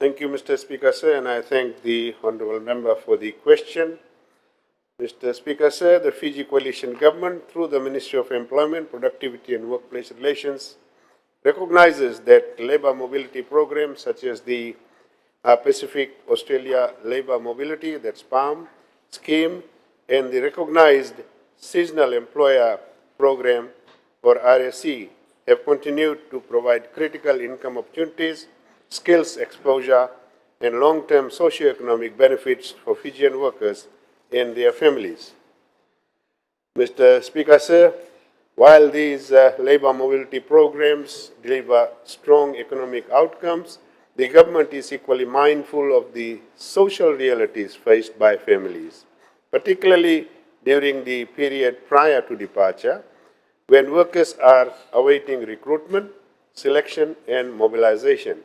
Thank you, Mr. Speaker, sir, and I thank the honourable member for the question. Mr. Speaker, sir, the Fiji Coalition Government, through the Ministry of Employment, Productivity and Workplace Relations, recognizes that labour mobility programs such as the Pacific Australia Labour Mobility, that's PALM, scheme, and the recognized Seasonal Employer Program, or RSE, have continued to provide critical income opportunities, skills exposure, and long-term socio-economic benefits for Fijian workers and their families. Mr. Speaker, sir, while these labour mobility programs deliver strong economic outcomes, the government is equally mindful of the social realities faced by families, particularly during the period prior to departure, when workers are awaiting recruitment, selection, and mobilization.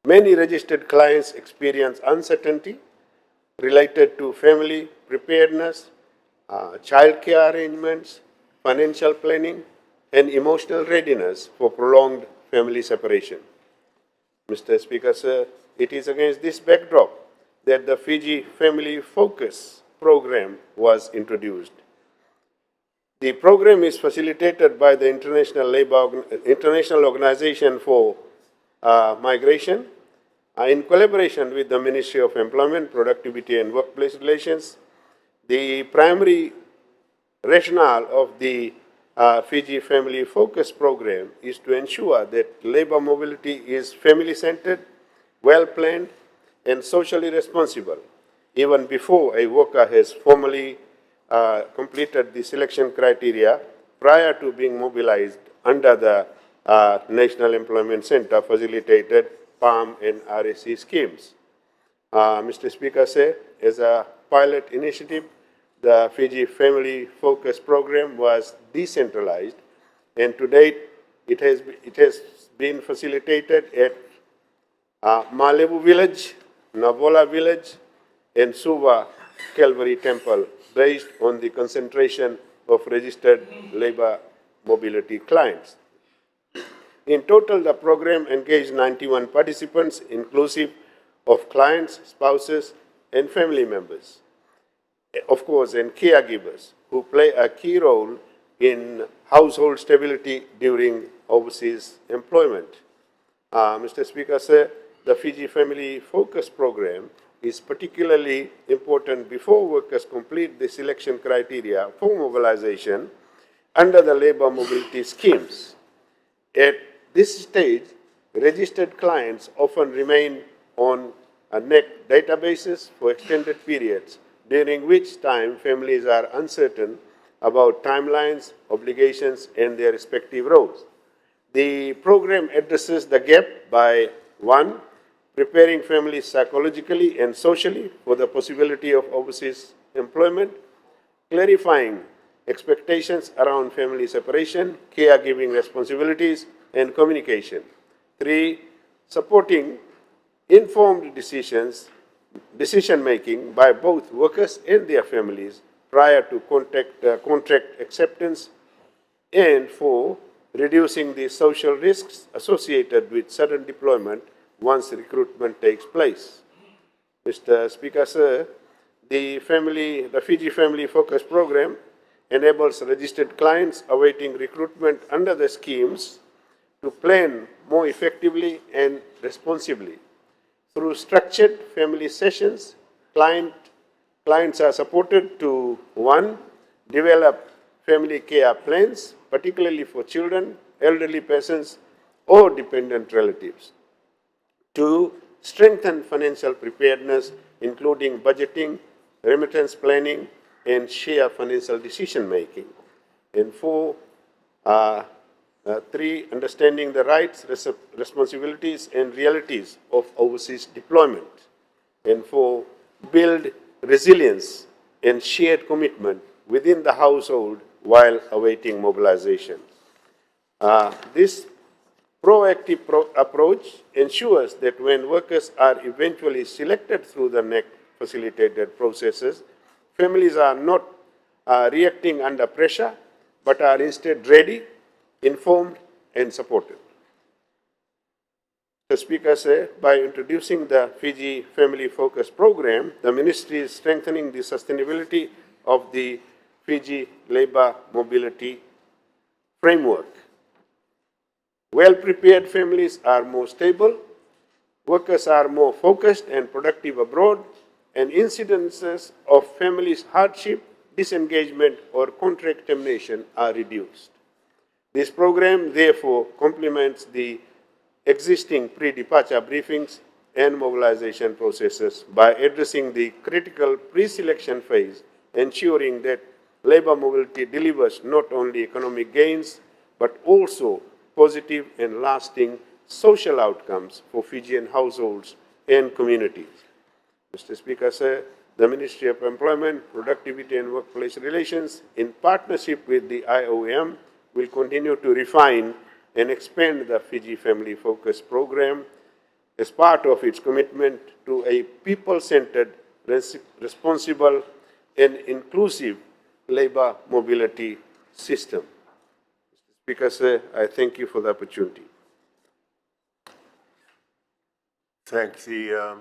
Many registered clients experience uncertainty related to family preparedness, childcare arrangements, financial planning, and emotional readiness for prolonged family separation. Mr. Speaker, sir, it is against this backdrop that the Fiji Family Focus Program was introduced. The program is facilitated by the International Organization for Migration in collaboration with the Ministry of Employment, Productivity and Workplace Relations. The primary rationale of the Fiji Family Focus Program is to ensure that labour mobility is family-centred, well-planned, and socially responsible, even before a worker has formally completed the selection criteria prior to being mobilized under the National Employment Centre facilitated PALM and RSE schemes. Mr. Speaker, sir, as a pilot initiative, the Fiji Family Focus Program was decentralized, and to date it has been facilitated at Malebu Village, Navola Village, and Suva Calvary Temple, based on the concentration of registered labour mobility clients. In total, the program engaged 91 participants, inclusive of clients, spouses, and family members, of course, and caregivers, who play a key role in household stability during overseas employment. Mr. Speaker, sir, the Fiji Family Focus Program is particularly important before workers complete the selection criteria for mobilization under the labour mobility schemes. At this stage, registered clients often remain on a NEC databases for extended periods, during which time families are uncertain about timelines, obligations, and their respective roles. The program addresses the gap by 1. Preparing families psychologically and socially for the possibility of overseas employment, clarifying expectations around family separation, caregiving responsibilities, and communication. 3. Supporting informed decision-making by both workers and their families prior to contract acceptance. And 4. Reducing the social risks associated with sudden deployment once recruitment takes place. Mr. Speaker, sir, the Fiji Family Focus Program enables registered clients awaiting recruitment under the schemes to plan more effectively and responsibly. Through structured family sessions, clients are supported to 1. Develop family care plans, particularly for children, elderly persons, or dependent relatives. 2. Strengthen financial preparedness, including budgeting, remittance planning, and share financial decision-making. And 4. 3. Understanding the rights, responsibilities, and realities of overseas deployment. And 4. Build resilience and shared commitment within the household while awaiting mobilization. This proactive approach ensures that when workers are eventually selected through the NEC facilitated processes, families are not reacting under pressure, but are instead ready, informed, and supported. The Speaker said, by introducing the Fiji Family Focus Program, the Ministry is strengthening the sustainability of the Fiji labour mobility framework. Well-prepared families are more stable, workers are more focused and productive abroad, and incidences of families' hardship, disengagement, or contract termination are reduced. This program, therefore, complements the existing pre-departure briefings and mobilization processes by addressing the critical pre-selection phase, ensuring that labour mobility delivers not only economic gains, but also positive and lasting social outcomes for Fijian households and communities. Mr. Speaker, sir, the Ministry of Employment, Productivity and Workplace Relations, in partnership with the IOM, will continue to refine and expand the Fiji Family Focus Program as part of its commitment to a people-centered, responsible and inclusive labour mobility system. Mr. Speaker, sir, I thank you for the opportunity. Thank the